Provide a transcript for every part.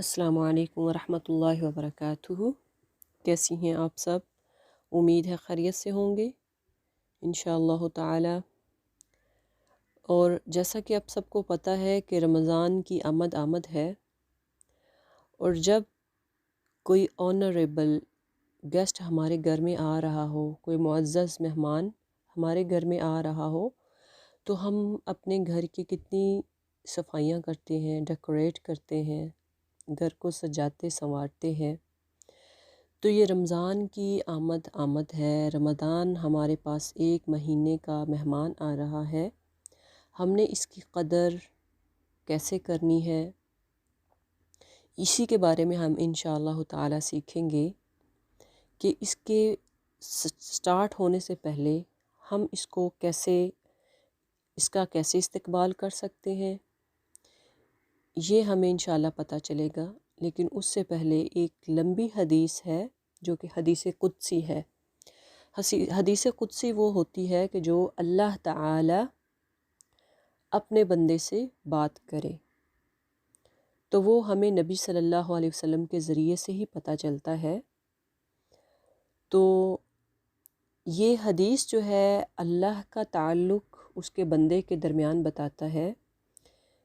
السلام علیکم ورحمۃ اللہ وبرکاتہ۔ کیسی ہیں آپ سب؟ امید ہے خیریت سے ہوں گے انشاءاللہ تعالی۔ اور جیسا کہ آپ سب کو پتہ ہے کہ رمضان کی آمد ہے، اور جب کوئی آنریبل گیسٹ ہمارے گھر میں آ رہا ہو، کوئی معزز مہمان ہمارے گھر میں آ رہا ہو، تو ہم اپنے گھر کی کتنی صفائیاں کرتے ہیں، ڈیکوریٹ کرتے ہیں، گھر کو سجاتے سنوارتے ہیں۔ تو یہ رمضان کی آمد ہے، رمضان ہمارے پاس ایک مہینے کا مہمان آ رہا ہے۔ ہم نے اس کی قدر کیسے کرنی ہے، اسی کے بارے میں ہم انشاءاللہ تعالی سیکھیں گے کہ اس کے سٹارٹ ہونے سے پہلے ہم اس کا کیسے استقبال کر سکتے ہیں، یہ ہمیں انشاءاللہ پتہ چلے گا۔ لیکن اس سے پہلے ایک لمبی حدیث ہے جو کہ حدیث قدسی ہے۔ حدیث قدسی وہ ہوتی ہے کہ جو اللہ تعالی اپنے بندے سے بات کرے، تو وہ ہمیں نبی صلی اللہ علیہ وسلم کے ذریعے سے ہی پتہ چلتا ہے۔ تو یہ حدیث جو ہے اللہ کا تعلق اس کے بندے کے درمیان بتاتا ہے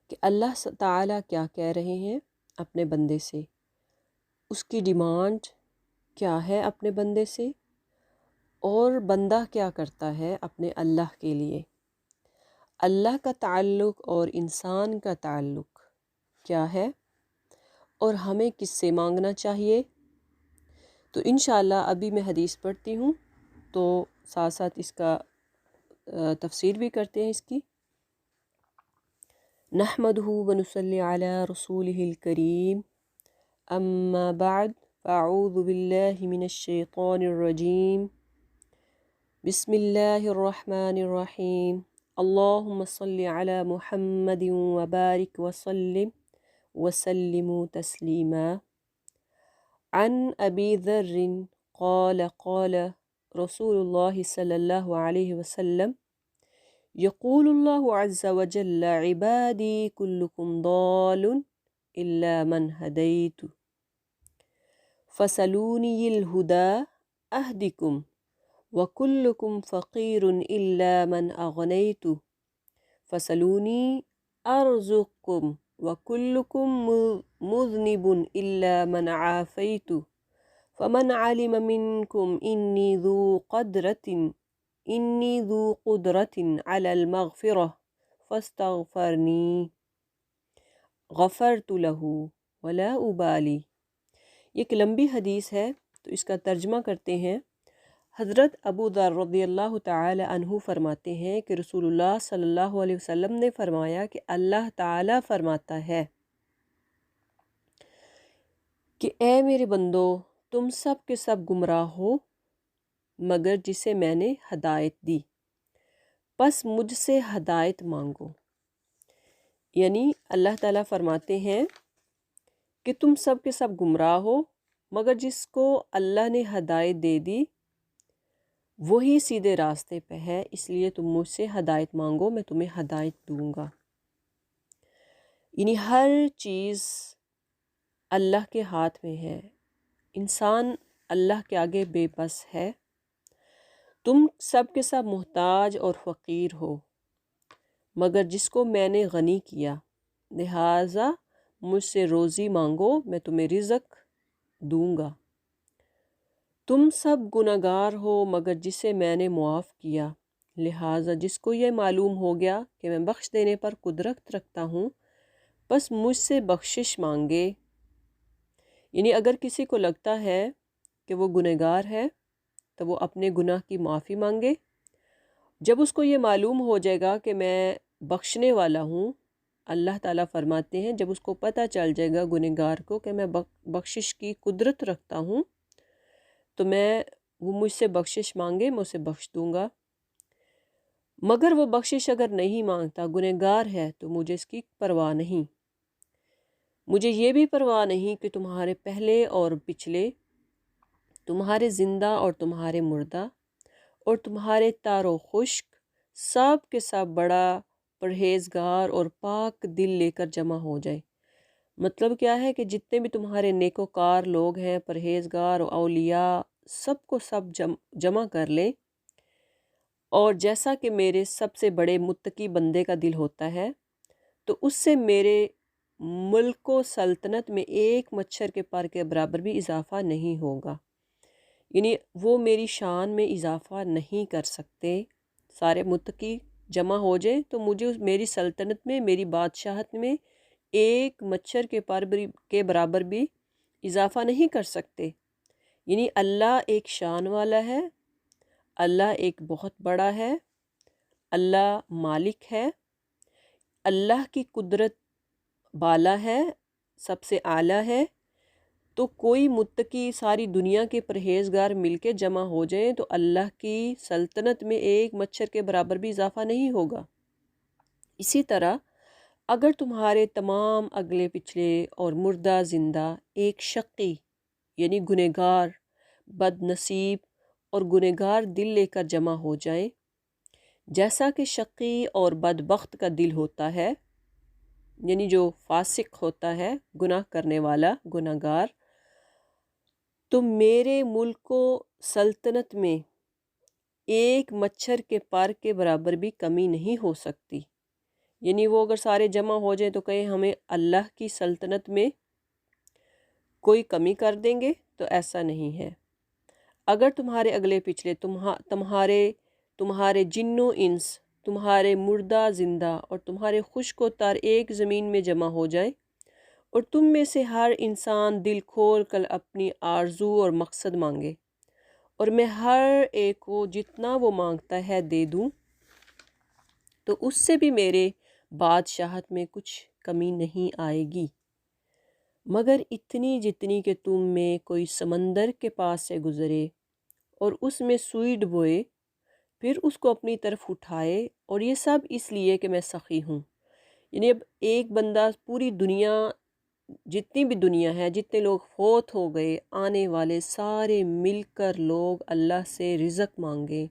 کہ اللہ تعالیٰ کیا کہہ رہے ہیں اپنے بندے سے، اس کی ڈیمانڈ کیا ہے اپنے بندے سے، اور بندہ کیا کرتا ہے اپنے اللہ کے لیے۔ اللہ کا تعلق اور انسان کا تعلق کیا ہے، اور ہمیں کس سے مانگنا چاہیے۔ تو انشاءاللہ ابھی میں حدیث پڑھتی ہوں، تو ساتھ ساتھ اس کا تفسیر بھی کرتے ہیں اس کی۔ نحمدہ ونصلی علی رسولہ الکریم، اما بعد فاعوذ باللہ من الشیطان الرجیم، بسم اللہ الرحمن الرحیم، اللہم صلی علی محمد وبارک وسلم تسلیما۔ عن ابی ذر قال قال رسول اللہ صلی اللہ علیہ وسلم، یقول اللہ عز وجل عبادی کلکم ضال الا من ہدیت فسلونی الہدی اہدکم وکلکم فقیر الا من اغنیت فسلونی ارزقکم وکلکم مذنب الا من عافیت فمن علم منکم انی ذو قدرت علی المغفرہ فاستغفرنی غفرت لہ ولا ابالی۔ یہ ایک لمبی حدیث ہے، تو اس کا ترجمہ کرتے ہیں۔ حضرت ابو ذر رضی اللہ تعالی عنہ فرماتے ہیں کہ رسول اللہ صلی اللہ علیہ وسلم نے فرمایا کہ اللہ تعالی فرماتا ہے کہ اے میرے بندو، تم سب کے سب گمراہ ہو مگر جسے میں نے ہدایت دی، پس مجھ سے ہدایت مانگو۔ یعنی اللہ تعالیٰ فرماتے ہیں کہ تم سب کے سب گمراہ ہو مگر جس کو اللہ نے ہدایت دے دی وہی سیدھے راستے پہ ہے، اس لیے تم مجھ سے ہدایت مانگو، میں تمہیں ہدایت دوں گا۔ یعنی ہر چیز اللہ کے ہاتھ میں ہے، انسان اللہ کے آگے بے بس ہے۔ تم سب کے سب محتاج اور فقیر ہو مگر جس کو میں نے غنی کیا، لہٰذا مجھ سے روزی مانگو، میں تمہیں رزق دوں گا۔ تم سب گنہگار ہو مگر جسے میں نے معاف کیا، لہٰذا جس کو یہ معلوم ہو گیا کہ میں بخش دینے پر قدرت رکھتا ہوں، بس مجھ سے بخشش مانگے۔ یعنی اگر کسی کو لگتا ہے کہ وہ گنہگار ہے تو وہ اپنے گناہ کی معافی مانگے۔ جب اس کو یہ معلوم ہو جائے گا کہ میں بخشنے والا ہوں، اللہ تعالیٰ فرماتے ہیں جب اس کو پتہ چل جائے گا گنہگار کو کہ میں بخشش کی قدرت رکھتا ہوں، تو وہ مجھ سے بخشش مانگے، میں اسے بخش دوں گا۔ مگر وہ بخشش اگر نہیں مانگتا، گنہگار ہے، تو مجھے اس کی پرواہ نہیں۔ مجھے یہ بھی پرواہ نہیں کہ تمہارے پہلے اور پچھلے، تمہارے زندہ اور تمہارے مردہ، اور تمہارے تار و خشک، سب کے سب بڑا پرہیزگار اور پاک دل لے کر جمع ہو جائے، مطلب کیا ہے کہ جتنے بھی تمہارے نیکوکار لوگ ہیں، پرہیزگار و اولیاء، سب کو سب جمع کر لیں، اور جیسا کہ میرے سب سے بڑے متقی بندے کا دل ہوتا ہے، تو اس سے میرے ملک و سلطنت میں ایک مچھر کے پر کے برابر بھی اضافہ نہیں ہوگا، یعنی وہ میری شان میں اضافہ نہیں کر سکتے۔ سارے متقی جمع ہو جائیں تو مجھے میری سلطنت میں، میری بادشاہت میں ایک مچھر کے پر کے برابر بھی اضافہ نہیں کر سکتے۔ یعنی اللہ ایک شان والا ہے، اللہ ایک بہت بڑا ہے، اللہ مالک ہے، اللہ کی قدرت بالا ہے، سب سے اعلیٰ ہے۔ تو کوئی متقی، ساری دنیا کے پرہیزگار مل کے جمع ہو جائیں تو اللہ کی سلطنت میں ایک مچھر کے برابر بھی اضافہ نہیں ہوگا۔ اسی طرح اگر تمہارے تمام اگلے پچھلے اور مردہ زندہ ایک شقی یعنی گنہگار، بد نصیب اور گنہگار دل لے کر جمع ہو جائیں، جیسا کہ شقی اور بدبخت کا دل ہوتا ہے، یعنی جو فاسق ہوتا ہے، گناہ کرنے والا، گنہگار، تو میرے ملک و سلطنت میں ایک مچھر کے پر کے برابر بھی کمی نہیں ہو سکتی۔ یعنی وہ اگر سارے جمع ہو جائیں تو کہیں ہمیں اللہ کی سلطنت میں کوئی کمی کر دیں گے، تو ایسا نہیں ہے۔ اگر تمہارے اگلے پچھلے، تمہارے جن و انس، تمہارے مردہ زندہ اور تمہارے خشک و تر ایک زمین میں جمع ہو جائیں، اور تم میں سے ہر انسان دل کھول کر اپنی آرزو اور مقصد مانگے، اور میں ہر ایک کو جتنا وہ مانگتا ہے دے دوں، تو اس سے بھی میرے بادشاہت میں کچھ کمی نہیں آئے گی، مگر اتنی جتنی کہ تم میں کوئی سمندر کے پاس سے گزرے اور اس میں سوئی ڈبوئے، پھر اس کو اپنی طرف اٹھائے، اور یہ سب اس لیے کہ میں سخی ہوں۔ یعنی اب ایک بندہ پوری دنیا، جتنی بھی دنیا ہے، جتنے لوگ فوت ہو گئے، آنے والے سارے مل کر لوگ اللہ سے رزق مانگیں،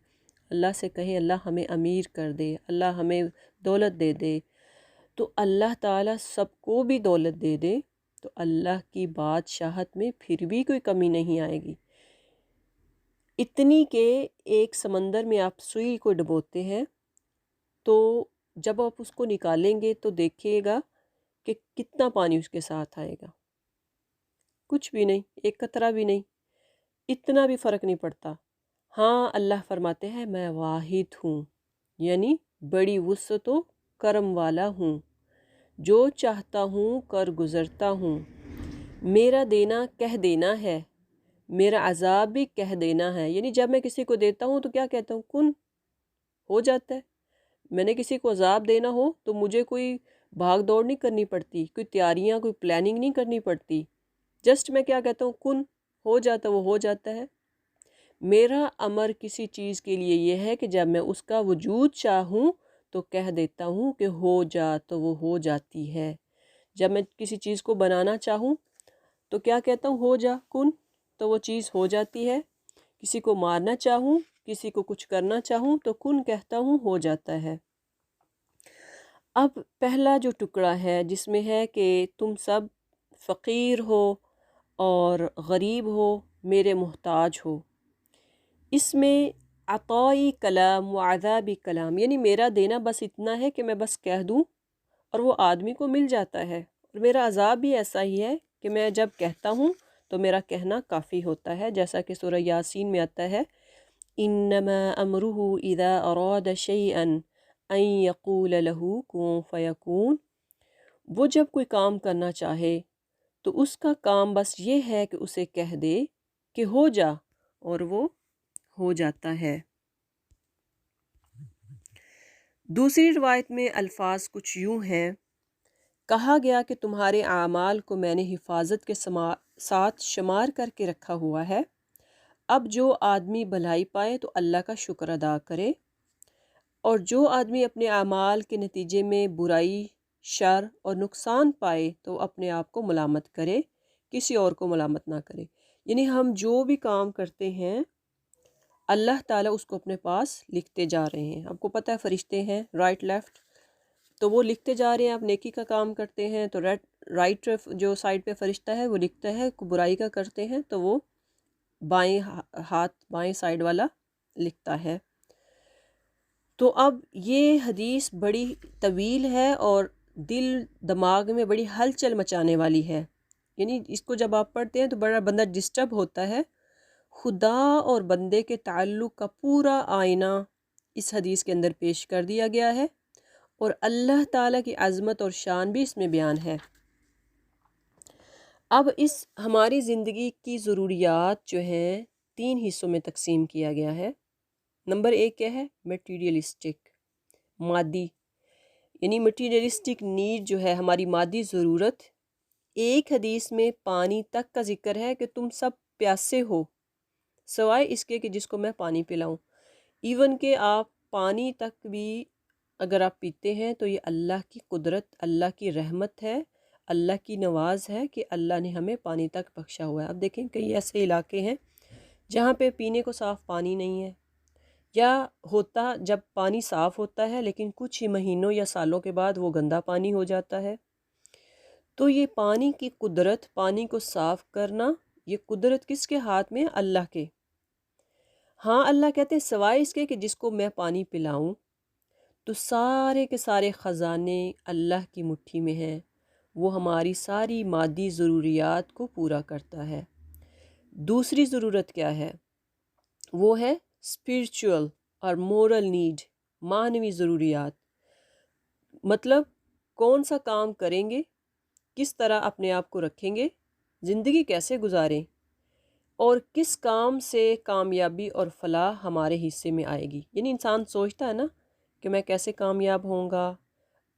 اللہ سے کہیں اللہ ہمیں امیر کر دے، اللہ ہمیں دولت دے دے، تو اللہ تعالیٰ سب کو بھی دولت دے دے، تو اللہ کی بادشاہت میں پھر بھی کوئی کمی نہیں آئے گی۔ اتنی کہ ایک سمندر میں آپ سوئی کو ڈبوتے ہیں تو جب آپ اس کو نکالیں گے تو دیکھیے گا کہ کتنا پانی اس کے ساتھ آئے گا، کچھ بھی نہیں، ایک قطرہ بھی نہیں، اتنا بھی فرق نہیں پڑتا۔ ہاں، اللہ فرماتے ہیں میں واحد ہوں، یعنی بڑی وسعت و کرم والا ہوں، جو چاہتا ہوں کر گزرتا ہوں، میرا دینا کہہ دینا ہے، میرا عذاب بھی کہہ دینا ہے۔ یعنی جب میں کسی کو دیتا ہوں تو کیا کہتا ہوں؟ کن، ہو جاتا ہے۔ میں نے کسی کو عذاب دینا ہو تو مجھے کوئی بھاگ دوڑ نہیں کرنی پڑتی، کوئی تیاریاں، کوئی پلاننگ نہیں کرنی پڑتی، جسٹ میں کیا کہتا ہوں؟ کن، ہو جاتا، وہ ہو جاتا ہے۔ میرا امر کسی چیز کے لیے یہ ہے کہ جب میں اس کا وجود چاہوں تو کہہ دیتا ہوں کہ ہو جا، تو وہ ہو جاتی ہے۔ جب میں کسی چیز کو بنانا چاہوں تو کیا کہتا ہوں؟ ہو جا، کن، تو وہ چیز ہو جاتی ہے۔ کسی کو مارنا چاہوں، کسی کو کچھ کرنا چاہوں تو کن کہتا ہوں، ہو جاتا ہے۔ اب پہلا جو ٹکڑا ہے جس میں ہے کہ تم سب فقیر ہو اور غریب ہو، میرے محتاج ہو، اس میں عطائی کلام و عذابی کلام، یعنی میرا دینا بس اتنا ہے کہ میں بس کہہ دوں اور وہ آدمی کو مل جاتا ہے، اور میرا عذاب بھی ایسا ہی ہے کہ میں جب کہتا ہوں تو میرا کہنا کافی ہوتا ہے، جیسا کہ سورہ یاسین میں آتا ہے انما امرہ اذا اراد شیئا ان یقول لہ کن فیکون۔ وہ جب کوئی کام کرنا چاہے تو اس کا کام بس یہ ہے کہ اسے کہہ دے کہ ہو جا، اور وہ ہو جاتا ہے۔ دوسری روایت میں الفاظ کچھ یوں ہیں، کہا گیا کہ تمہارے اعمال کو میں نے حفاظت کے ساتھ شمار کر کے رکھا ہوا ہے، اب جو آدمی بھلائی پائے تو اللہ کا شکر ادا کرے، اور جو آدمی اپنے اعمال کے نتیجے میں برائی، شر اور نقصان پائے تو اپنے آپ کو ملامت کرے، کسی اور کو ملامت نہ کرے۔ یعنی ہم جو بھی کام کرتے ہیں اللہ تعالیٰ اس کو اپنے پاس لکھتے جا رہے ہیں۔ آپ کو پتہ ہے فرشتے ہیں رائٹ لیفٹ، تو وہ لکھتے جا رہے ہیں۔ آپ نیکی کا کام کرتے ہیں تو رائٹ جو سائڈ پہ فرشتہ ہے وہ لکھتا ہے، برائی کا کرتے ہیں تو وہ بائیں ہاتھ بائیں سائڈ والا لکھتا ہے۔ تو اب یہ حدیث بڑی طویل ہے اور دل دماغ میں بڑی ہلچل مچانے والی ہے، یعنی اس کو جب آپ پڑھتے ہیں تو بڑا بندہ ڈسٹرب ہوتا ہے۔ خدا اور بندے کے تعلق کا پورا آئینہ اس حدیث کے اندر پیش کر دیا گیا ہے، اور اللہ تعالیٰ کی عظمت اور شان بھی اس میں بیان ہے۔ اب اس ہماری زندگی کی ضروریات جو ہیں 3 حصوں میں تقسیم کیا گیا ہے۔ نمبر 1 کیا ہے؟ میٹیریلسٹک، مادی، یعنی میٹیریلسٹک نیڈ جو ہے ہماری مادی ضرورت۔ ایک حدیث میں پانی تک کا ذکر ہے کہ تم سب پیاسے ہو سوائے اس کے کہ جس کو میں پانی پلاؤں۔ ایون کہ آپ پانی تک بھی اگر آپ پیتے ہیں تو یہ اللہ کی قدرت، اللہ کی رحمت ہے، اللہ کی نواز ہے کہ اللہ نے ہمیں پانی تک بخشا ہوا ہے۔ اب دیکھیں کئی ایسے علاقے ہیں جہاں پہ پینے کو صاف پانی نہیں ہے، یا ہوتا جب پانی صاف ہوتا ہے لیکن کچھ ہی مہینوں یا سالوں کے بعد وہ گندا پانی ہو جاتا ہے۔ تو یہ پانی کی قدرت، پانی کو صاف کرنا، یہ قدرت کس کے ہاتھ میں؟ اللہ کے۔ ہاں اللہ کہتے ہیں سوائے اس کے کہ جس کو میں پانی پلاؤں، تو سارے کے سارے خزانے اللہ کی مٹھی میں ہیں، وہ ہماری ساری مادی ضروریات کو پورا کرتا ہے۔ دوسری ضرورت کیا ہے؟ وہ ہے اسپریچول اور مورل نیڈ، معنوی ضروریات۔ مطلب کون سا کام کریں گے، کس طرح اپنے آپ کو رکھیں گے، زندگی کیسے گزاریں، اور کس کام سے کامیابی اور فلاح ہمارے حصے میں آئے گی۔ یعنی انسان سوچتا ہے نا کہ میں کیسے کامیاب ہوں گا،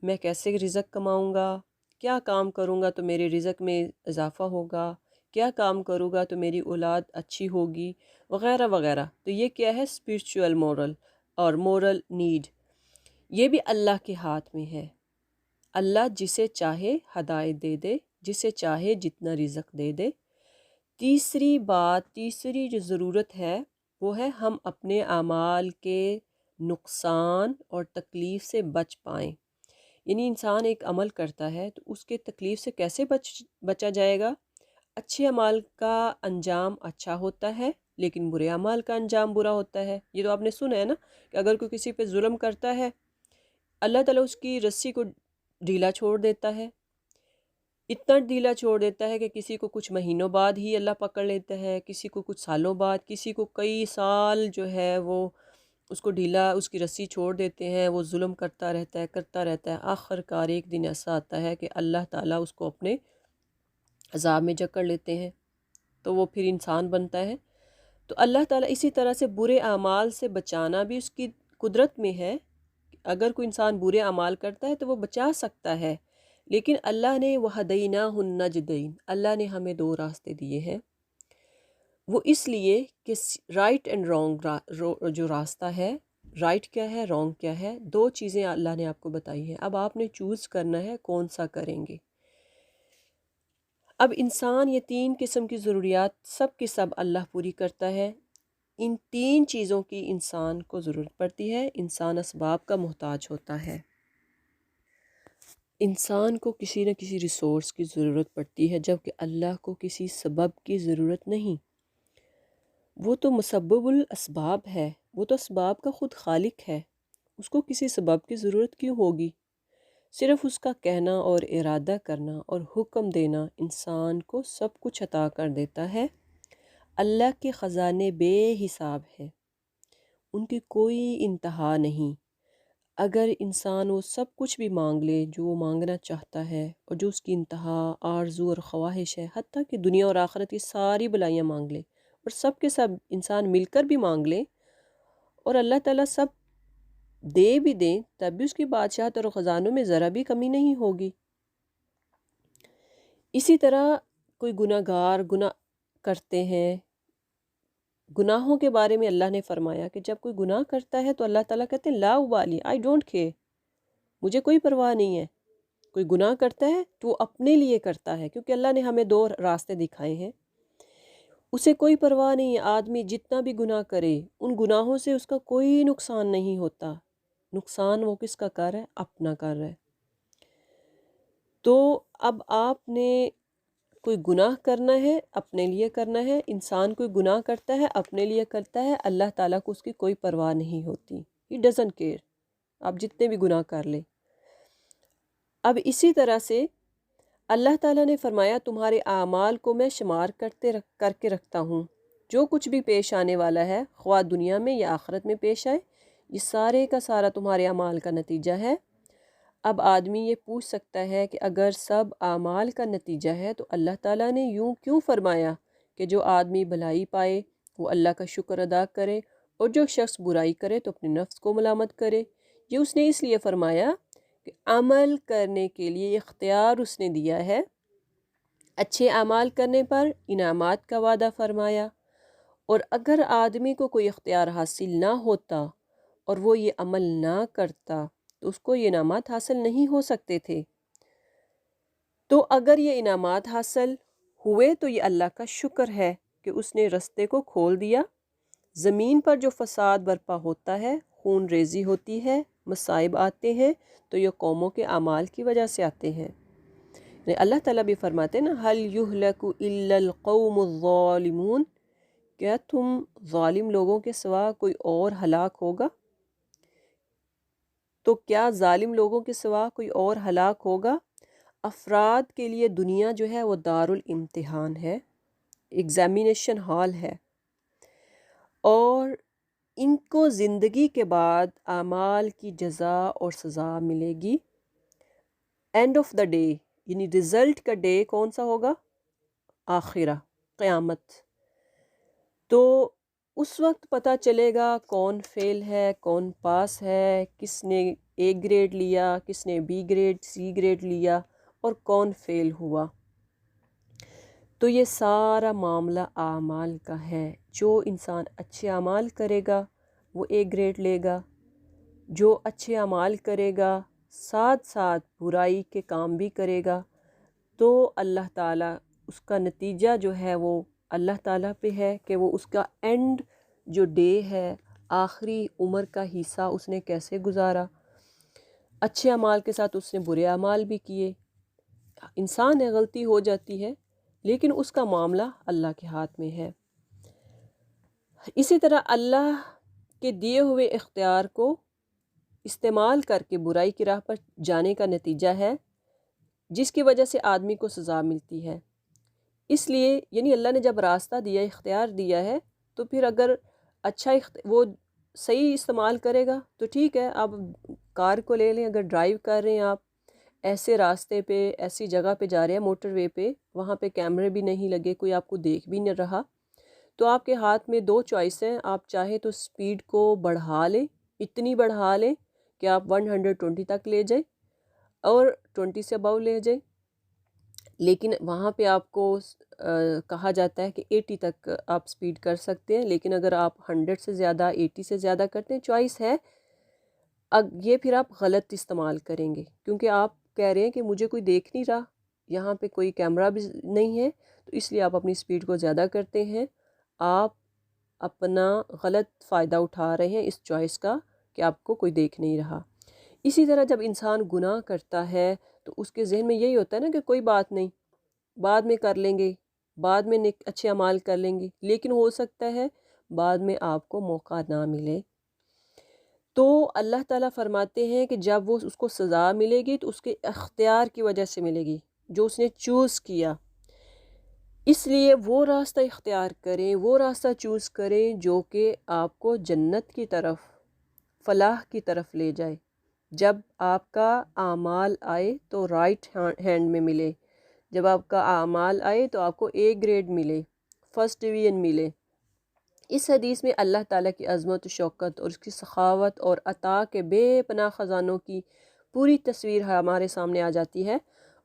میں کیسے رزق کماؤں گا، کیا کام کروں گا تو میرے رزق میں اضافہ ہوگا، کیا کام کروں گا تو میری اولاد اچھی ہوگی، وغیرہ وغیرہ۔ تو یہ کیا ہے؟ اسپریچول مورل اور مورل نیڈ۔ یہ بھی اللہ کے ہاتھ میں ہے۔ اللہ جسے چاہے ہدایت دے دے، جسے چاہے جتنا رزق دے دے۔ تیسری جو ضرورت ہے وہ ہے ہم اپنے اعمال کے نقصان اور تکلیف سے بچ پائیں۔ یعنی انسان ایک عمل کرتا ہے تو اس کے تکلیف سے کیسے بچا جائے گا؟ اچھے اعمال کا انجام اچھا ہوتا ہے لیکن برے اعمال کا انجام برا ہوتا ہے۔ یہ تو آپ نے سنا ہے نا کہ اگر کوئی کسی پہ ظلم کرتا ہے، اللہ تعالیٰ اس کی رسی کو ڈھیلا چھوڑ دیتا ہے، اتنا ڈھیلا چھوڑ دیتا ہے کہ کسی کو کچھ مہینوں بعد ہی اللہ پکڑ لیتا ہے، کسی کو کچھ سالوں بعد، کسی کو کئی سال جو ہے وہ اس کو ڈھیلا، اس کی رسی چھوڑ دیتے ہیں، وہ ظلم کرتا رہتا ہے۔ آخر کار ایک دن ایسا آتا ہے کہ اللہ تعالیٰ اس کو اپنے عذاب میں جکڑ لیتے ہیں، تو وہ پھر انسان بنتا ہے۔ تو اللہ تعالیٰ اسی طرح سے برے اعمال سے بچانا بھی اس کی قدرت میں ہے۔ اگر کوئی انسان برے اعمال کرتا ہے تو وہ بچا سکتا ہے، لیکن اللہ نے وَهَدَيْنَاهُ النَّجْدَيْنِ، اللہ نے ہمیں 2 راستے دیے ہیں، وہ اس لیے کہ رائٹ اینڈ رانگ جو راستہ ہے، رائٹ کیا ہے، رانگ کیا ہے، 2 چیزیں اللہ نے آپ کو بتائی ہیں۔ اب آپ نے چوز کرنا ہے کون سا کریں گے۔ اب انسان یہ 3 قسم کی ضروریات سب کے سب اللہ پوری کرتا ہے۔ ان 3 چیزوں کی انسان کو ضرورت پڑتی ہے، انسان اسباب کا محتاج ہوتا ہے۔ انسان کو کسی نہ کسی ریسورس کی ضرورت پڑتی ہے، جبکہ اللہ کو کسی سبب کی ضرورت نہیں۔ وہ تو مسبب الاسباب ہے، وہ تو اسباب کا خود خالق ہے، اس کو کسی سبب کی ضرورت کیوں ہوگی؟ صرف اس کا کہنا اور ارادہ کرنا اور حکم دینا انسان کو سب کچھ عطا کر دیتا ہے۔ اللہ کے خزانے بے حساب ہیں، ان کی کوئی انتہا نہیں۔ اگر انسان وہ سب کچھ بھی مانگ لے جو وہ مانگنا چاہتا ہے اور جو اس کی انتہا، آرزو اور خواہش ہے، حتیٰ کہ دنیا اور آخرت کی ساری بلائیاں مانگ لے، اور سب کے سب انسان مل کر بھی مانگ لیں اور اللہ تعالیٰ سب دے بھی دیں، تب بھی اس کی بادشاہت اور خزانوں میں ذرا بھی کمی نہیں ہوگی۔ اسی طرح کوئی گناہ گار گناہ کرتے ہیں، گناہوں کے بارے میں اللہ نے فرمایا کہ جب کوئی گناہ کرتا ہے تو اللہ تعالیٰ کہتے ہیں لا ابالی، آئی ڈونٹ کیئر، مجھے کوئی پرواہ نہیں ہے۔ کوئی گناہ کرتا ہے تو وہ اپنے لیے کرتا ہے، کیونکہ اللہ نے ہمیں 2 راستے دکھائے ہیں، اسے کوئی پرواہ نہیں ہے۔ آدمی جتنا بھی گناہ کرے، ان گناہوں سے اس کا کوئی نقصان نہیں ہوتا، نقصان وہ کس کا کر ہے؟ اپنا کر رہا ہے۔ تو اب آپ نے کوئی گناہ کرنا ہے اپنے لیے کرنا ہے، انسان کوئی گناہ کرتا ہے اپنے لیے کرتا ہے، اللہ تعالیٰ کو اس کی کوئی پرواہ نہیں ہوتی، ہی ڈزنٹ کیئر، آپ جتنے بھی گناہ کر لیں۔ اب اسی طرح سے اللہ تعالیٰ نے فرمایا تمہارے اعمال کو میں شمار کر کے رکھتا ہوں، جو کچھ بھی پیش آنے والا ہے خواہ دنیا میں یا آخرت میں پیش آئے، یہ سارے کا سارا تمہارے اعمال کا نتیجہ ہے۔ اب آدمی یہ پوچھ سکتا ہے کہ اگر سب اعمال کا نتیجہ ہے تو اللہ تعالیٰ نے یوں کیوں فرمایا کہ جو آدمی بھلائی پائے وہ اللہ کا شکر ادا کرے، اور جو شخص برائی کرے تو اپنے نفس کو ملامت کرے؟ یہ اس نے اس لیے فرمایا کہ عمل کرنے کے لیے اختیار اس نے دیا ہے، اچھے اعمال کرنے پر انعامات کا وعدہ فرمایا، اور اگر آدمی کو کوئی اختیار حاصل نہ ہوتا اور وہ یہ عمل نہ کرتا تو اس کو یہ انعامات حاصل نہیں ہو سکتے تھے۔ تو اگر یہ انعامات حاصل ہوئے تو یہ اللہ کا شکر ہے کہ اس نے رستے کو کھول دیا۔ زمین پر جو فساد برپا ہوتا ہے، خون ریزی ہوتی ہے، مصائب آتے ہیں، تو یہ قوموں کے اعمال کی وجہ سے آتے ہیں۔ یعنی اللہ تعالیٰ بھی فرماتے ہیں نا هَلْ يُهْلَكُ إِلَّا الْقَوْمُ الظَّالِمُونَ، کیا تم ظالم لوگوں کے سوا کوئی اور ہلاک ہوگا؟ تو کیا ظالم لوگوں کے سوا کوئی اور ہلاک ہوگا؟ افراد کے لیے دنیا جو ہے وہ دارالامتحان ہے، ایگزامینیشن ہال ہے، اور ان کو زندگی کے بعد اعمال کی جزا اور سزا ملے گی۔ اینڈ آف دا ڈے، یعنی رزلٹ کا ڈے کون سا ہوگا؟ آخرہ، قیامت۔ تو اس وقت پتہ چلے گا کون فیل ہے، کون پاس ہے، کس نے اے گریڈ لیا، کس نے بی گریڈ، سی گریڈ لیا، اور کون فیل ہوا۔ تو یہ سارا معاملہ اعمال کا ہے۔ جو انسان اچھے اعمال کرے گا وہ اے گریڈ لے گا، جو اچھے اعمال کرے گا ساتھ ساتھ برائی کے کام بھی کرے گا تو اللہ تعالیٰ اس کا نتیجہ جو ہے وہ اللہ تعالیٰ پہ ہے کہ وہ اس کا اینڈ جو ڈے ہے، آخری عمر کا حصہ اس نے کیسے گزارا۔ اچھے اعمال کے ساتھ اس نے برے اعمال بھی کیے۔ انسان ہے، غلطی ہو جاتی ہے، لیکن اس کا معاملہ اللہ کے ہاتھ میں ہے۔ اسی طرح اللہ کے دیے ہوئے اختیار کو استعمال کر کے برائی کی راہ پر جانے کا نتیجہ ہے جس کی وجہ سے آدمی کو سزا ملتی ہے۔ اس لیے یعنی اللہ نے جب راستہ دیا، اختیار دیا ہے، تو پھر اگر اچھا وہ صحیح استعمال کرے گا تو ٹھیک ہے۔ آپ کار کو لے لیں، اگر ڈرائیو کر رہے ہیں آپ ایسے راستے پہ، ایسی جگہ پہ جا رہے ہیں موٹر وے پہ، وہاں پہ کیمرے بھی نہیں لگے، کوئی آپ کو دیکھ بھی نہیں رہا، تو آپ کے ہاتھ میں دو چوائس ہیں۔ آپ چاہے تو سپیڈ کو بڑھا لیں، اتنی بڑھا لیں کہ آپ 120 تک لے جائیں اور 20 سے ابو لے جائیں، لیکن وہاں پہ آپ کو کہا جاتا ہے کہ 80 تک آپ سپیڈ کر سکتے ہیں، لیکن اگر آپ 100 سے زیادہ، 80 سے زیادہ کرتے ہیں، چوائس ہے۔ یہ پھر آپ غلط استعمال کریں گے، کیونکہ آپ کہہ رہے ہیں کہ مجھے کوئی دیکھ نہیں رہا، یہاں پہ کوئی کیمرہ بھی نہیں ہے، تو اس لیے آپ اپنی سپیڈ کو زیادہ کرتے ہیں۔ آپ اپنا غلط فائدہ اٹھا رہے ہیں اس چوائس کا کہ آپ کو کوئی دیکھ نہیں رہا۔ اسی طرح جب انسان گناہ کرتا ہے تو اس کے ذہن میں یہی ہوتا ہے نا کہ کوئی بات نہیں، بعد میں کر لیں گے، بعد میں اچھے اعمال کر لیں گے، لیکن ہو سکتا ہے بعد میں آپ کو موقع نہ ملے۔ تو اللہ تعالیٰ فرماتے ہیں کہ جب وہ اس کو سزا ملے گی تو اس کے اختیار کی وجہ سے ملے گی، جو اس نے چوز کیا۔ اس لیے وہ راستہ اختیار کریں، وہ راستہ چوز کریں جو کہ آپ کو جنت کی طرف، فلاح کی طرف لے جائے۔ جب آپ کا اعمال آئے تو رائٹ ہینڈ میں ملے، جب آپ کا اعمال آئے تو آپ کو اے گریڈ ملے، فرسٹ ڈویژن ملے۔ اس حدیث میں اللہ تعالیٰ کی عظمت و شوکت اور اس کی سخاوت اور عطا کے بے پناہ خزانوں کی پوری تصویر ہمارے سامنے آ جاتی ہے،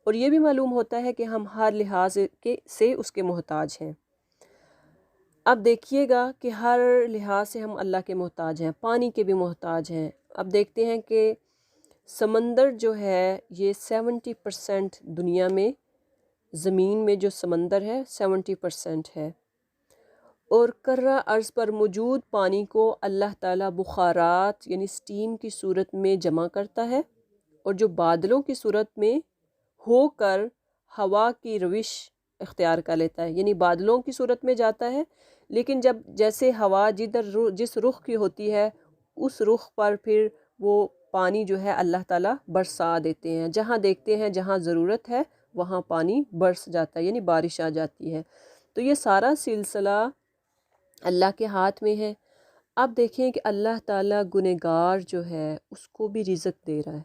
اور یہ بھی معلوم ہوتا ہے کہ ہم ہر لحاظ سے اس کے محتاج ہیں۔ اب دیکھیے گا کہ ہر لحاظ سے ہم اللہ کے محتاج ہیں، پانی کے بھی محتاج ہیں۔ اب دیکھتے ہیں کہ سمندر جو ہے یہ 70% دنیا میں، زمین میں جو سمندر ہے 70% ہے، اور کرہ ارض پر موجود پانی کو اللہ تعالیٰ بخارات یعنی سٹیم کی صورت میں جمع کرتا ہے، اور جو بادلوں کی صورت میں ہو کر ہوا کی روش اختیار کر لیتا ہے، یعنی بادلوں کی صورت میں جاتا ہے، لیکن جیسے ہوا جس رخ کی ہوتی ہے اس رخ پر پھر وہ پانی جو ہے اللہ تعالیٰ برسا دیتے ہیں، جہاں دیکھتے ہیں جہاں ضرورت ہے وہاں پانی برس جاتا ہے، یعنی بارش آ جاتی ہے۔ تو یہ سارا سلسلہ اللہ کے ہاتھ میں ہے۔ اب دیکھیں کہ اللہ تعالیٰ گنہگار جو ہے اس کو بھی رزق دے رہا ہے۔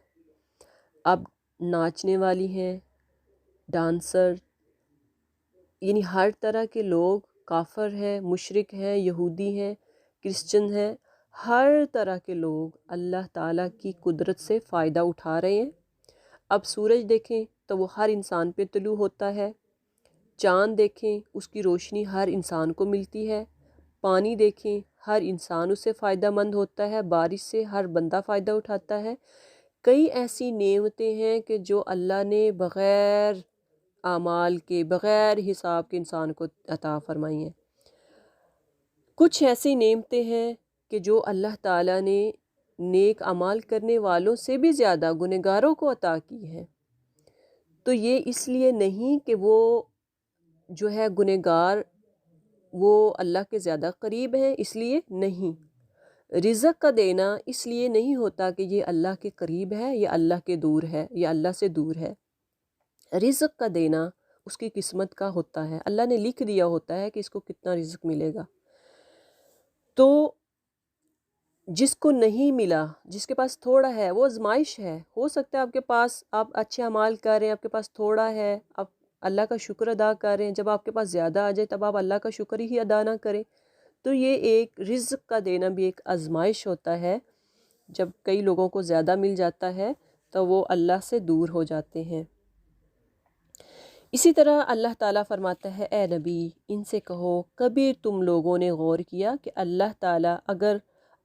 اب ناچنے والی ہیں، ڈانسر، یعنی ہر طرح کے لوگ، کافر ہیں، مشرک ہیں، یہودی ہیں، کرسچن ہیں، ہر طرح کے لوگ اللہ تعالیٰ کی قدرت سے فائدہ اٹھا رہے ہیں۔ اب سورج دیکھیں تو وہ ہر انسان پہ طلوع ہوتا ہے، چاند دیکھیں اس کی روشنی ہر انسان کو ملتی ہے، پانی دیکھیں ہر انسان اس سے فائدہ مند ہوتا ہے، بارش سے ہر بندہ فائدہ اٹھاتا ہے۔ کئی ایسی نعمتیں ہیں کہ جو اللہ نے بغیر اعمال کے، بغیر حساب کے انسان کو عطا فرمائی ہیں۔ کچھ ایسی نعمتیں ہیں کہ جو اللہ تعالیٰ نے نیک اعمال کرنے والوں سے بھی زیادہ گنہگاروں کو عطا کی ہیں۔ تو یہ اس لیے نہیں کہ وہ جو ہے گنہگار وہ اللہ کے زیادہ قریب ہیں، اس لیے نہیں۔ رزق کا دینا اس لیے نہیں ہوتا کہ یہ اللہ کے قریب ہے یا اللہ کے دور ہے یا اللہ سے دور ہے۔ رزق کا دینا اس کی قسمت کا ہوتا ہے، اللہ نے لکھ دیا ہوتا ہے کہ اس کو کتنا رزق ملے گا۔ تو جس کو نہیں ملا، جس کے پاس تھوڑا ہے، وہ آزمائش ہے۔ ہو سکتا ہے آپ کے پاس، آپ اچھے اعمال کر رہے ہیں، آپ کے پاس تھوڑا ہے، آپ اللہ کا شکر ادا کر رہے ہیں، جب آپ کے پاس زیادہ آ جائے تب آپ اللہ کا شکر ہی ادا نہ کریں۔ تو یہ ایک رزق کا دینا بھی ایک آزمائش ہوتا ہے۔ جب کئی لوگوں کو زیادہ مل جاتا ہے تو وہ اللہ سے دور ہو جاتے ہیں۔ اسی طرح اللہ تعالیٰ فرماتا ہے، اے نبی ان سے کہو، کبھی تم لوگوں نے غور کیا کہ اللہ تعالیٰ اگر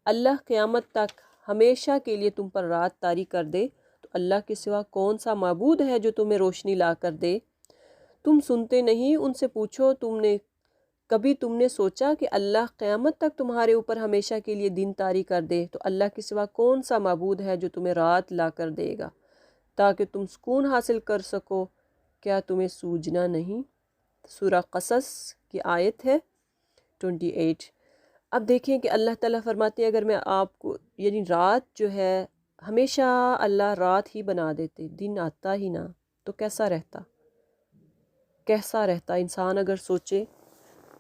اللہ قیامت تک ہمیشہ کے لیے تم پر رات طاری کر دے تو اللہ کے سوا کون سا معبود ہے جو تمہیں روشنی لا کر دے؟ تم سنتے نہیں، ان سے پوچھو کبھی تم نے سوچا کہ اللہ قیامت تک تمہارے اوپر ہمیشہ کے لیے دن طاری کر دے تو اللہ کے سوا کون سا معبود ہے جو تمہیں رات لا کر دے گا تاکہ تم سکون حاصل کر سکو؟ کیا تمہیں سوجنا نہیں؟ سورہ قصص کی آیت ہے 28۔ اب دیکھیں کہ اللہ تعالیٰ فرماتے ہیں اگر میں آپ کو، یعنی رات جو ہے ہمیشہ اللہ رات ہی بنا دیتے، دن آتا ہی نہ، تو کیسا رہتا انسان اگر سوچے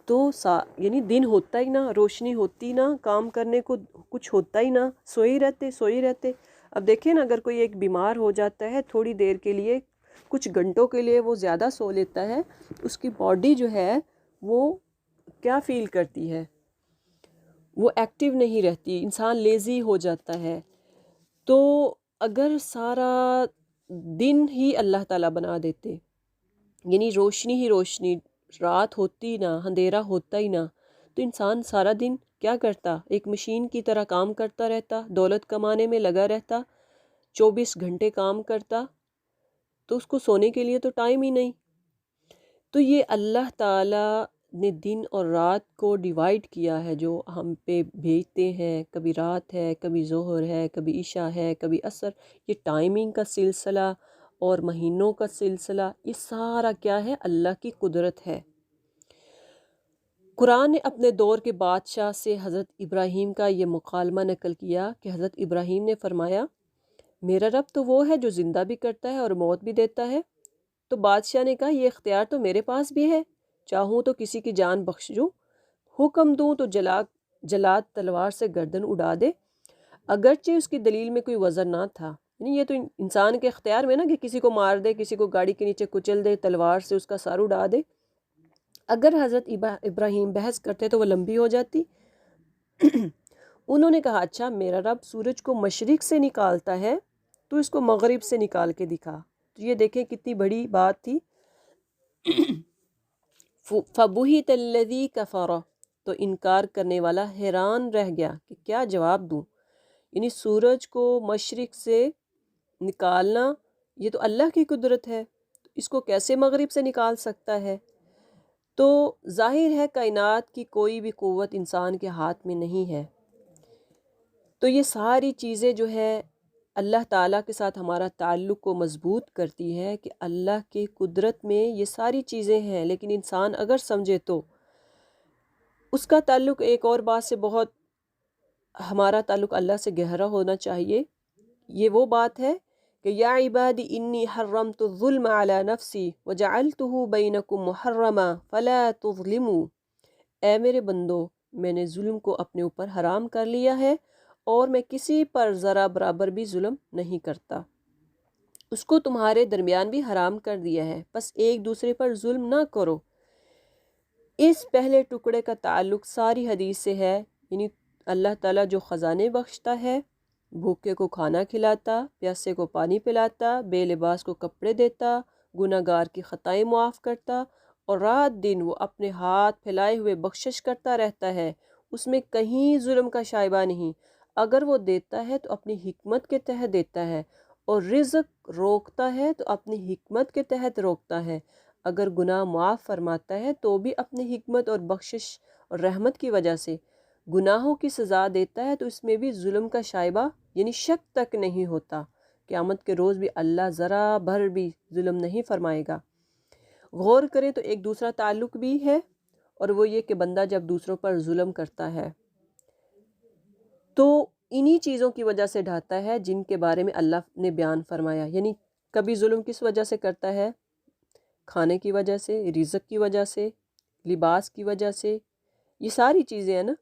تو یعنی دن ہوتا ہی نہ، روشنی ہوتی نہ، کام کرنے کو کچھ ہوتا ہی نہ، سوئی رہتے۔ اب دیکھیں نا، اگر کوئی ایک بیمار ہو جاتا ہے تھوڑی دیر کے لیے، کچھ گھنٹوں کے لیے وہ زیادہ سو لیتا ہے، اس کی باڈی جو ہے وہ کیا فیل کرتی ہے؟ وہ ایکٹیو نہیں رہتی، انسان لیزی ہو جاتا ہے۔ تو اگر سارا دن ہی اللہ تعالیٰ بنا دیتے، یعنی روشنی ہی روشنی، رات ہوتی نہ، اندھیرا ہوتا ہی نہ، تو انسان سارا دن کیا کرتا؟ ایک مشین کی طرح کام کرتا رہتا، دولت کمانے میں لگا رہتا، 24 گھنٹے کام کرتا، تو اس کو سونے کے لیے تو ٹائم ہی نہیں۔ تو یہ اللہ تعالیٰ نے دن اور رات کو ڈیوائیڈ کیا ہے، جو ہم پہ بھیجتے ہیں، کبھی رات ہے، کبھی ظہر ہے، کبھی عشاء ہے، کبھی عصر، یہ ٹائمنگ کا سلسلہ اور مہینوں کا سلسلہ، یہ سارا کیا ہے؟ اللہ کی قدرت ہے۔ قرآن نے اپنے دور کے بادشاہ سے حضرت ابراہیم کا یہ مکالمہ نقل کیا کہ حضرت ابراہیم نے فرمایا، میرا رب تو وہ ہے جو زندہ بھی کرتا ہے اور موت بھی دیتا ہے۔ تو بادشاہ نے کہا، یہ اختیار تو میرے پاس بھی ہے، چاہوں تو کسی کی جان بخش دوں، حکم دوں تو جلاد تلوار سے گردن اڑا دے۔ اگرچہ اس کی دلیل میں کوئی وزن نہ تھا، یعنی یہ تو انسان کے اختیار میں نا کہ کسی کو مار دے، کسی کو گاڑی کے نیچے کچل دے، تلوار سے اس کا سر اڑا دے۔ اگر حضرت ابراہیم بحث کرتے تو وہ لمبی ہو جاتی۔ انہوں نے کہا، اچھا میرا رب سورج کو مشرق سے نکالتا ہے تو اس کو مغرب سے نکال کے دکھا۔ تو یہ دیکھیں کتنی بڑی بات تھی۔ فَبُہِتَ الَّذِي كَفَرَ، تو انکار کرنے والا حیران رہ گیا کہ کیا جواب دوں، یعنی سورج کو مشرق سے نکالنا یہ تو اللہ کی قدرت ہے، اس کو کیسے مغرب سے نکال سکتا ہے؟ تو ظاہر ہے کائنات کی کوئی بھی قوت انسان کے ہاتھ میں نہیں ہے۔ تو یہ ساری چیزیں جو ہے اللہ تعالیٰ کے ساتھ ہمارا تعلق کو مضبوط کرتی ہے کہ اللہ کی قدرت میں یہ ساری چیزیں ہیں، لیکن انسان اگر سمجھے تو اس کا تعلق ایک اور بات سے بہت، ہمارا تعلق اللہ سے گہرا ہونا چاہیے۔ یہ وہ بات ہے کہ یا عبادی انی حرمت الظلم علی نفسی وجعلتہ بینکم محرما فلا تظلموا، اے میرے بندو، میں نے ظلم کو اپنے اوپر حرام کر لیا ہے اور میں کسی پر ذرا برابر بھی ظلم نہیں کرتا، اس کو تمہارے درمیان بھی حرام کر دیا ہے، بس ایک دوسرے پر ظلم نہ کرو۔ اس پہلے ٹکڑے کا تعلق ساری حدیث سے ہے، یعنی اللہ تعالیٰ جو خزانے بخشتا ہے، بھوکے کو کھانا کھلاتا، پیاسے کو پانی پلاتا، بے لباس کو کپڑے دیتا، گناہ گار کی خطائیں معاف کرتا، اور رات دن وہ اپنے ہاتھ پھیلائے ہوئے بخشش کرتا رہتا ہے، اس میں کہیں ظلم کا شائبہ نہیں۔ اگر وہ دیتا ہے تو اپنی حکمت کے تحت دیتا ہے، اور رزق روکتا ہے تو اپنی حکمت کے تحت روکتا ہے۔ اگر گناہ معاف فرماتا ہے تو بھی اپنی حکمت اور بخشش اور رحمت کی وجہ سے۔ گناہوں کی سزا دیتا ہے تو اس میں بھی ظلم کا شائبہ یعنی شک تک نہیں ہوتا۔ قیامت کے روز بھی اللہ ذرا بھر بھی ظلم نہیں فرمائے گا۔ غور کریں تو ایک دوسرا تعلق بھی ہے، اور وہ یہ کہ بندہ جب دوسروں پر ظلم کرتا ہے تو انہی چیزوں کی وجہ سے ڈھاتا ہے جن کے بارے میں اللہ نے بیان فرمایا۔ یعنی کبھی ظلم کس وجہ سے کرتا ہے؟ کھانے کی وجہ سے، رزق کی وجہ سے، لباس کی وجہ سے، یہ ساری چیزیں ہیں نا۔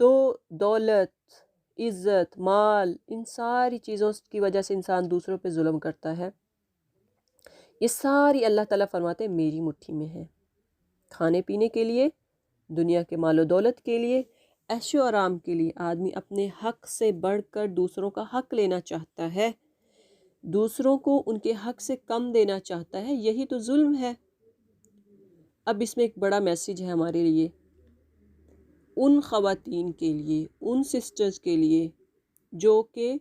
تو دولت، عزت، مال، ان ساری چیزوں کی وجہ سے انسان دوسروں پہ ظلم کرتا ہے۔ یہ ساری اللہ تعالیٰ فرماتے ہیں میری مٹھی میں ہے۔ کھانے پینے کے لیے، دنیا کے مال و دولت کے لیے، عیش و آرام کے لیے آدمی اپنے حق سے بڑھ کر دوسروں کا حق لینا چاہتا ہے، دوسروں کو ان کے حق سے کم دینا چاہتا ہے، یہی تو ظلم ہے۔ اب اس میں ایک بڑا میسیج ہے ہمارے لیے، ان خواتین کے لیے، ان سسٹرز کے لیے جو کہ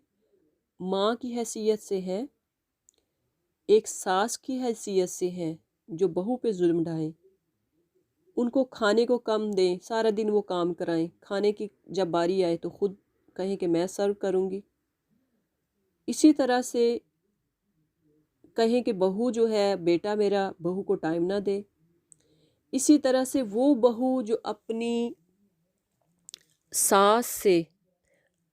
ماں کی حیثیت سے ہیں، ایک ساس کی حیثیت سے ہیں، جو بہو پہ ظلم ڈھائیں، ان کو کھانے کو کم دیں، سارا دن وہ کام کرائیں، کھانے کی جب باری آئے تو خود کہیں کہ میں سرو کروں گی۔ اسی طرح سے کہیں کہ بہو جو ہے، بیٹا میرا بہو کو ٹائم نہ دے۔ اسی طرح سے وہ بہو جو اپنی ساس سے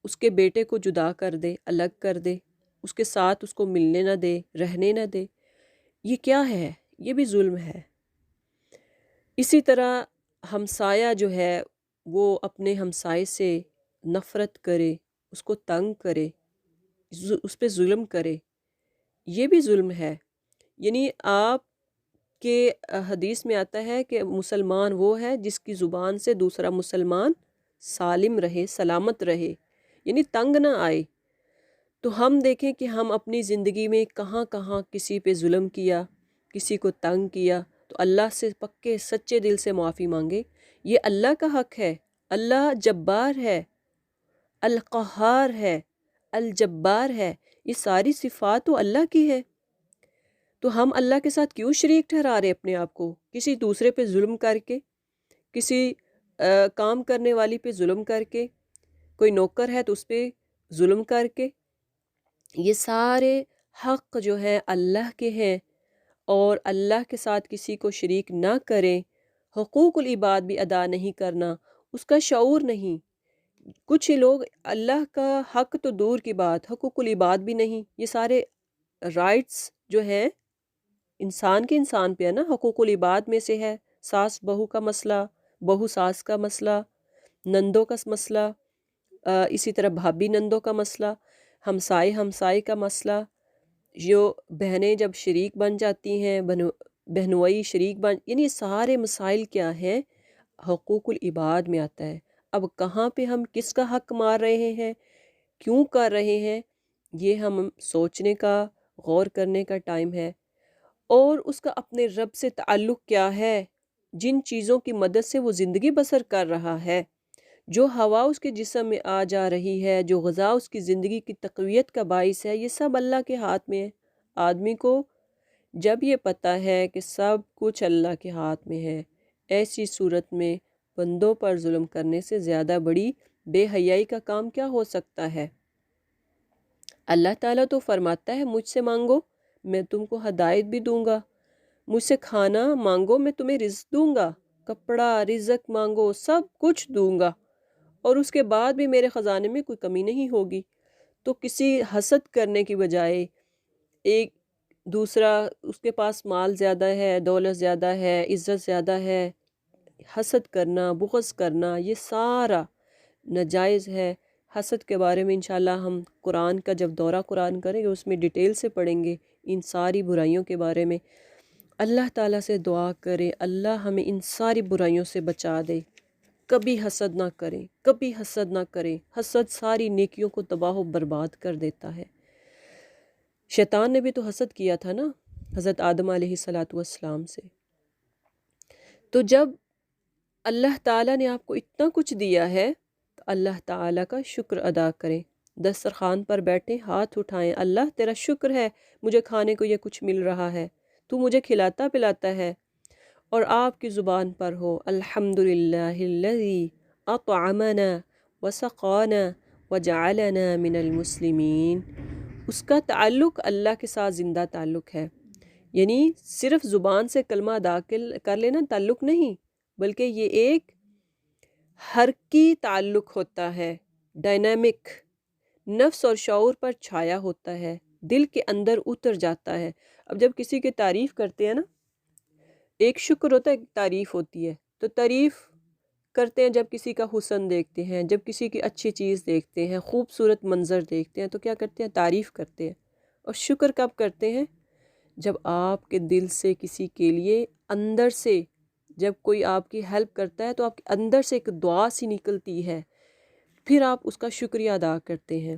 اس کے بیٹے کو جدا کر دے، الگ کر دے، اس کے ساتھ اس کو ملنے نہ دے، رہنے نہ دے، یہ کیا ہے؟ یہ بھی ظلم ہے۔ اسی طرح ہمسایہ جو ہے وہ اپنے ہمسائے سے نفرت کرے، اس کو تنگ کرے، اس پہ ظلم کرے، یہ بھی ظلم ہے۔ یعنی آپ کے حدیث میں آتا ہے کہ مسلمان وہ ہے جس کی زبان سے دوسرا مسلمان سالم رہے، سلامت رہے، یعنی تنگ نہ آئے۔ تو ہم دیکھیں کہ ہم اپنی زندگی میں کہاں کہاں کسی پہ ظلم کیا، کسی کو تنگ کیا، تو اللہ سے پکے سچے دل سے معافی مانگے۔ یہ اللہ کا حق ہے۔ اللہ جبار ہے، القہار ہے، الجبار ہے، یہ ساری صفات تو اللہ کی ہے۔ تو ہم اللہ کے ساتھ کیوں شریک ٹھہرا رہے اپنے آپ کو؟ کسی دوسرے پہ ظلم کر کے، کسی کام کرنے والی پہ ظلم کر کے، کوئی نوکر ہے تو اس پہ ظلم کر کے۔ یہ سارے حق جو ہیں اللہ کے ہیں، اور اللہ کے ساتھ کسی کو شریک نہ کریں۔ حقوق العباد بھی ادا نہیں کرنا، اس کا شعور نہیں۔ کچھ لوگ اللہ کا حق تو دور کی بات، حقوق العباد بھی نہیں۔ یہ سارے رائٹس جو ہیں انسان کے انسان پہ ہے نا۔ حقوق العباد میں سے ہے ساس بہو کا مسئلہ، بہو ساس کا مسئلہ، نندوں کا مسئلہ، اسی طرح بھابھی نندوں کا مسئلہ، ہمسائے ہمسائے کا مسئلہ، جو بہنیں جب شریک بن جاتی ہیں، بہنوئی شریک یعنی سارے مسائل کیا ہیں؟ حقوق العباد میں آتا ہے۔ اب کہاں پہ ہم کس کا حق مار رہے ہیں، کیوں کر رہے ہیں، یہ ہم سوچنے کا، غور کرنے کا ٹائم ہے۔ اور اس کا اپنے رب سے تعلق کیا ہے؟ جن چیزوں کی مدد سے وہ زندگی بسر کر رہا ہے، جو ہوا اس کے جسم میں آ جا رہی ہے، جو غذا اس کی زندگی کی تقویت کا باعث ہے، یہ سب اللہ کے ہاتھ میں ہے۔ آدمی کو جب یہ پتہ ہے کہ سب کچھ اللہ کے ہاتھ میں ہے، ایسی صورت میں بندوں پر ظلم کرنے سے زیادہ بڑی بے حیائی کا کام کیا ہو سکتا ہے؟ اللہ تعالیٰ تو فرماتا ہے مجھ سے مانگو میں تم کو ہدایت بھی دوں گا، مجھ سے کھانا مانگو میں تمہیں رزق دوں گا، کپڑا رزق مانگو سب کچھ دوں گا، اور اس کے بعد بھی میرے خزانے میں کوئی کمی نہیں ہوگی۔ تو کسی حسد کرنے کی بجائے ایک دوسرا اس کے پاس مال زیادہ ہے، دولت زیادہ ہے، عزت زیادہ ہے، حسد کرنا، بغض کرنا، یہ سارا ناجائز ہے۔ حسد کے بارے میں انشاءاللہ ہم قرآن کا جب دورہ قرآن کریں گے اس میں ڈیٹیل سے پڑھیں گے ان ساری برائیوں کے بارے میں۔ اللہ تعالیٰ سے دعا کریں اللہ ہمیں ان ساری برائیوں سے بچا دے، کبھی حسد نہ کریں، کبھی حسد نہ کریں۔ حسد ساری نیکیوں کو تباہ و برباد کر دیتا ہے۔ شیطان نے بھی تو حسد کیا تھا نا حضرت آدم علیہ السلام سے۔ تو جب اللہ تعالیٰ نے آپ کو اتنا کچھ دیا ہے تو اللہ تعالیٰ کا شکر ادا کریں، دسترخوان پر بیٹھیں، ہاتھ اٹھائیں، اللہ تیرا شکر ہے مجھے کھانے کو یہ کچھ مل رہا ہے، تو مجھے کھلاتا پلاتا ہے، اور آپ کی زبان پر ہو الحمدللہ الذی اطعمنا وسقانا وجعلنا من المسلمین۔ اس کا تعلق اللہ کے ساتھ زندہ تعلق ہے، یعنی صرف زبان سے کلمہ ادا کر لینا تعلق نہیں، بلکہ یہ ایک حرکی تعلق ہوتا ہے، ڈائنامک، نفس اور شعور پر چھایا ہوتا ہے، دل کے اندر اتر جاتا ہے۔ اب جب کسی کی تعریف کرتے ہیں نا، ایک شکر ہوتا ہے ایک تعریف ہوتی ہے، تو تعریف کرتے ہیں جب کسی کا حسن دیکھتے ہیں، جب کسی کی اچھی چیز دیکھتے ہیں، خوبصورت منظر دیکھتے ہیں تو کیا کرتے ہیں؟ تعریف کرتے ہیں۔ اور شکر کب کرتے ہیں؟ جب آپ کے دل سے کسی کے لیے اندر سے جب کوئی آپ کی ہیلپ کرتا ہے تو آپ کے اندر سے ایک دعا سی نکلتی ہے، پھر آپ اس کا شکریہ ادا کرتے ہیں۔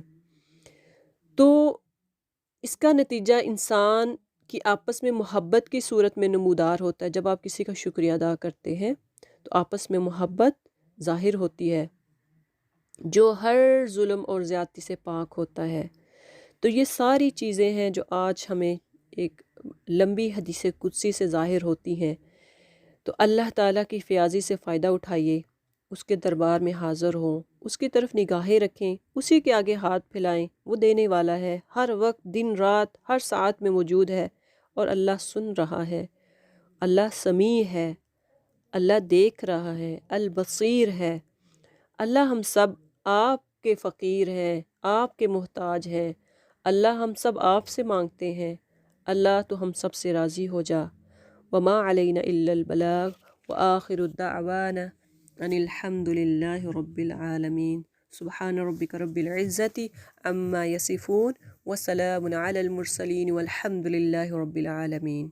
تو اس کا نتیجہ انسان کی آپس میں محبت کی صورت میں نمودار ہوتا ہے۔ جب آپ کسی کا شکریہ ادا کرتے ہیں تو آپس میں محبت ظاہر ہوتی ہے، جو ہر ظلم اور زیادتی سے پاک ہوتا ہے۔ تو یہ ساری چیزیں ہیں جو آج ہمیں ایک لمبی حدیث قدسی سے ظاہر ہوتی ہیں۔ تو اللہ تعالیٰ کی فیاضی سے فائدہ اٹھائیے، اس کے دربار میں حاضر ہوں، اس کی طرف نگاہیں رکھیں، اسی کے آگے ہاتھ پھیلائیں، وہ دینے والا ہے، ہر وقت دن رات ہر ساعت میں موجود ہے، اور اللہ سن رہا ہے، اللہ سمیع ہے، اللہ دیکھ رہا ہے، البصیر ہے۔ اللہ ہم سب آپ کے فقیر ہیں، آپ کے محتاج ہیں، اللہ ہم سب آپ سے مانگتے ہیں، اللہ تو ہم سب سے راضی ہو جا۔ وما علینا الا البلاغ وآخر الدعوانا ان الحمد للہ رب العالمین۔ سبحان ربک رب العزت عما یصفون وسلام علی المرسلین والحمد للہ رب العالمین۔